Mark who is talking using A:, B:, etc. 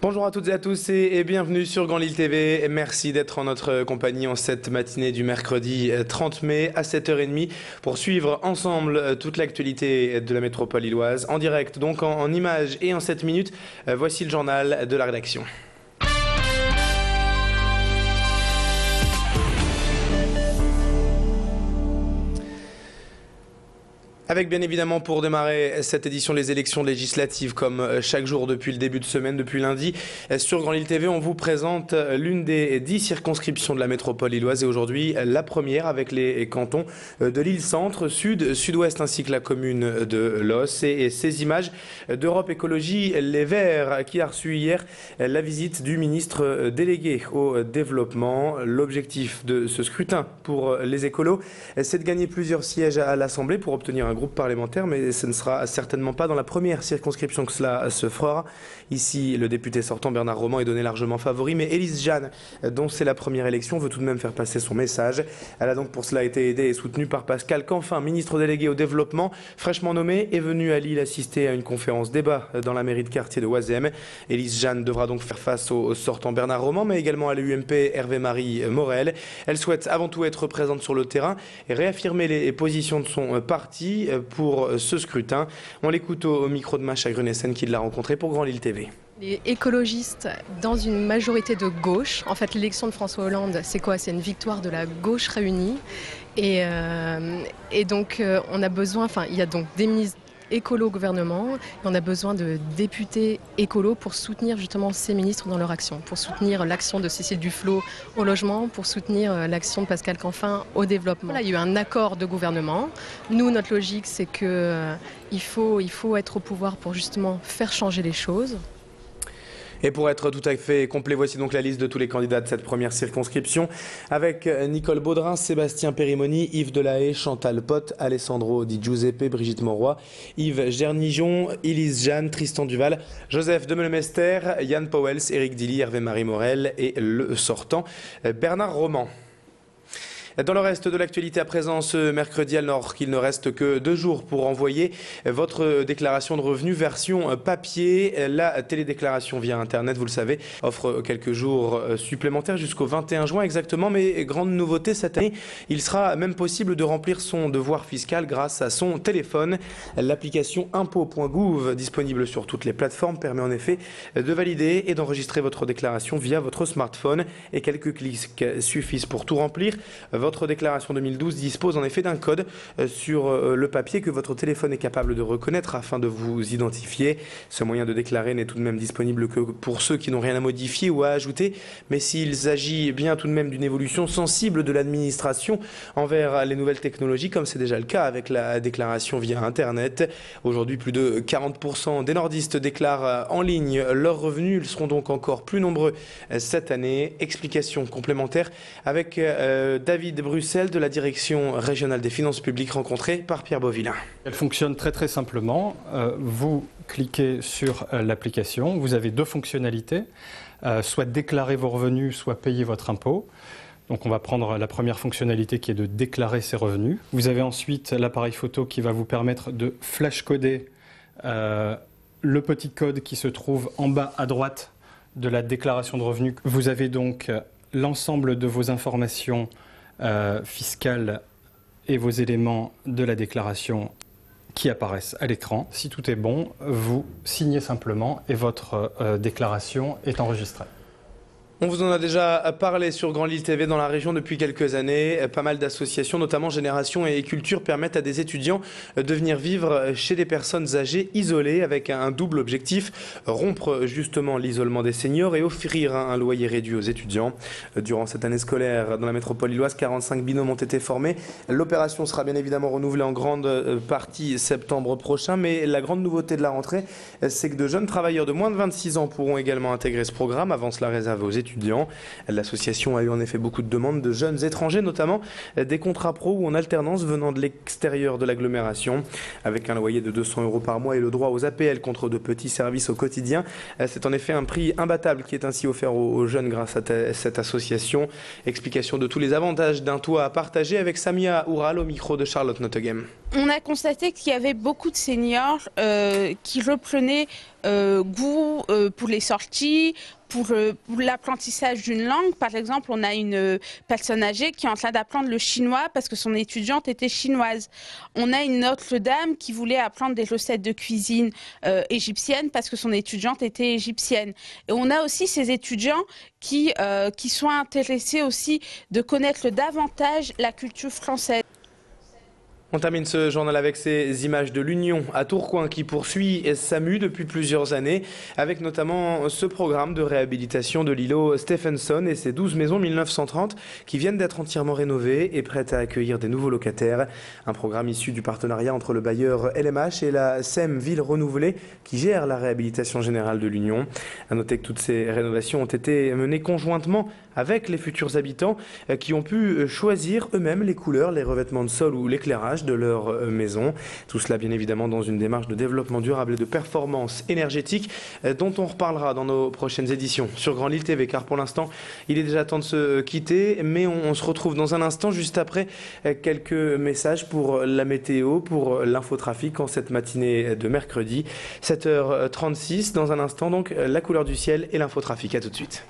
A: Bonjour à toutes et à tous et bienvenue sur Grand Lille TV. Merci d'être en notre compagnie en cette matinée du mercredi 30 mai à 7h30 pour suivre ensemble toute l'actualité de la métropole lilloise en direct, donc en images et en 7 minutes. Voici le journal de la rédaction. Avec bien évidemment pour démarrer cette édition les élections législatives comme chaque jour depuis le début de semaine, depuis lundi. Sur Grand Lille TV, on vous présente l'une des 10 circonscriptions de la métropole lilloise et aujourd'hui la première avec les cantons de l'île Centre, Sud, Sud-Ouest ainsi que la commune de Los. Et ces images d'Europe Écologie Les Verts qui a reçu hier la visite du ministre délégué au développement. L'objectif de ce scrutin pour les écolos, c'est de gagner plusieurs sièges à l'Assemblée pour obtenir un groupe parlementaire, mais ce ne sera certainement pas dans la première circonscription que cela se fera. Ici, le député sortant Bernard Roman est donné largement favori, mais Élise Jeanne, dont c'est la première élection, veut tout de même faire passer son message. Elle a donc pour cela été aidée et soutenue par Pascal Canfin, ministre délégué au développement, fraîchement nommé, est venu à Lille assister à une conférence débat dans la mairie de quartier de Oisem. Élise Jeanne devra donc faire face au sortant Bernard Roman, mais également à l'UMP Hervé-Marie Morel. Elle souhaite avant tout être présente sur le terrain et réaffirmer les positions de son parti pour ce scrutin. On l'écoute au micro de Macha Grunessen qui l'a rencontré pour Grand Lille TV.
B: Les écologistes dans une majorité de gauche. En fait, l'élection de François Hollande, c'est quoi? C'est une victoire de la gauche réunie. Et donc, on a besoin, il y a donc des ministres écolo au gouvernement, et on a besoin de députés écolos pour soutenir justement ces ministres dans leur action, pour soutenir l'action de Cécile Duflot au logement, pour soutenir l'action de Pascal Canfin au développement. Là, il y a eu un accord de gouvernement. Nous, notre logique, c'est qu'il faut être au pouvoir pour justement faire changer les choses.
A: Et pour être tout à fait complet, voici donc la liste de tous les candidats de cette première circonscription avec Nicole Baudrin, Sébastien Périmoni, Yves Delahaye, Chantal Pot, Alessandro Di Giuseppe, Brigitte Monroy, Yves Gernijon, Élise Jeanne, Tristan Duval, Joseph Demelemester, Yann Pauwels, Éric Dilly, Hervé-Marie Morel et le sortant Bernard Roman. Dans le reste de l'actualité à présent, ce mercredi, alors qu'il ne reste que 2 jours pour envoyer votre déclaration de revenus version papier. La télédéclaration via Internet, vous le savez, offre quelques jours supplémentaires jusqu'au 21 juin exactement. Mais grande nouveauté cette année, il sera même possible de remplir son devoir fiscal grâce à son téléphone. L'application impôt.gouv, disponible sur toutes les plateformes, permet en effet de valider et d'enregistrer votre déclaration via votre smartphone. Et quelques clics suffisent pour tout remplir. Votre déclaration 2012 dispose en effet d'un code sur le papier que votre téléphone est capable de reconnaître afin de vous identifier. Ce moyen de déclarer n'est tout de même disponible que pour ceux qui n'ont rien à modifier ou à ajouter, mais s'il s'agit bien tout de même d'une évolution sensible de l'administration envers les nouvelles technologies, comme c'est déjà le cas avec la déclaration via Internet. Aujourd'hui, plus de 40% des nordistes déclarent en ligne leurs revenus. Ils seront donc encore plus nombreux cette année. Explication complémentaire avec David Bruxelles de la direction régionale des finances publiques rencontrée par Pierre Beauvillain.
C: Elle fonctionne très simplement. Vous cliquez sur l'application, vous avez 2 fonctionnalités, soit déclarer vos revenus, soit payer votre impôt. Donc on va prendre la première fonctionnalité qui est de déclarer ses revenus. Vous avez ensuite l'appareil photo qui va vous permettre de flash-coder le petit code qui se trouve en bas à droite de la déclaration de revenus. Vous avez donc l'ensemble de vos informations fiscales et vos éléments de la déclaration qui apparaissent à l'écran. Si tout est bon, vous signez simplement et votre déclaration est enregistrée.
A: On vous en a déjà parlé sur Grand Lille TV dans la région depuis quelques années. Pas mal d'associations, notamment Génération et Culture, permettent à des étudiants de venir vivre chez des personnes âgées isolées avec un double objectif, rompre justement l'isolement des seniors et offrir un loyer réduit aux étudiants. Durant cette année scolaire, dans la métropole lilloise, 45 binômes ont été formés. L'opération sera bien évidemment renouvelée en grande partie septembre prochain, mais la grande nouveauté de la rentrée, c'est que de jeunes travailleurs de moins de 26 ans pourront également intégrer ce programme, avant cela réservé aux étudiants. étudiants. L'association a eu en effet beaucoup de demandes de jeunes étrangers, notamment des contrats pro ou en alternance venant de l'extérieur de l'agglomération. Avec un loyer de 200 € par mois et le droit aux APL contre de petits services au quotidien, c'est en effet un prix imbattable qui est ainsi offert aux jeunes grâce à cette association. Explication de tous les avantages d'un toit à partager avec Samia Oural au micro de Charlotte Notteghem.
D: On a constaté qu'il y avait beaucoup de seniors qui reprenaient goût pour les sorties, pour l'apprentissage d'une langue. Par exemple, on a une personne âgée qui est en train d'apprendre le chinois parce que son étudiante était chinoise. On a une autre dame qui voulait apprendre des recettes de cuisine égyptienne parce que son étudiante était égyptienne. Et on a aussi ces étudiants qui sont intéressés aussi de connaître davantage la culture française.
A: On termine ce journal avec ces images de l'Union à Tourcoing qui poursuit SAMU depuis plusieurs années, avec notamment ce programme de réhabilitation de l'îlot Stephenson et ses 12 maisons 1930 qui viennent d'être entièrement rénovées et prêtes à accueillir des nouveaux locataires. Un programme issu du partenariat entre le bailleur LMH et la SEM Ville Renouvelée qui gère la réhabilitation générale de l'Union. À noter que toutes ces rénovations ont été menées conjointement avec les futurs habitants qui ont pu choisir eux-mêmes les couleurs, les revêtements de sol ou l'éclairage de leur maison. Tout cela bien évidemment dans une démarche de développement durable et de performance énergétique dont on reparlera dans nos prochaines éditions sur Grand Lille TV, car pour l'instant il est déjà temps de se quitter, mais on se retrouve dans un instant juste après quelques messages pour la météo, pour l'infotrafic en cette matinée de mercredi 7h36. Dans un instant donc la couleur du ciel et l'infotrafic. À tout de suite.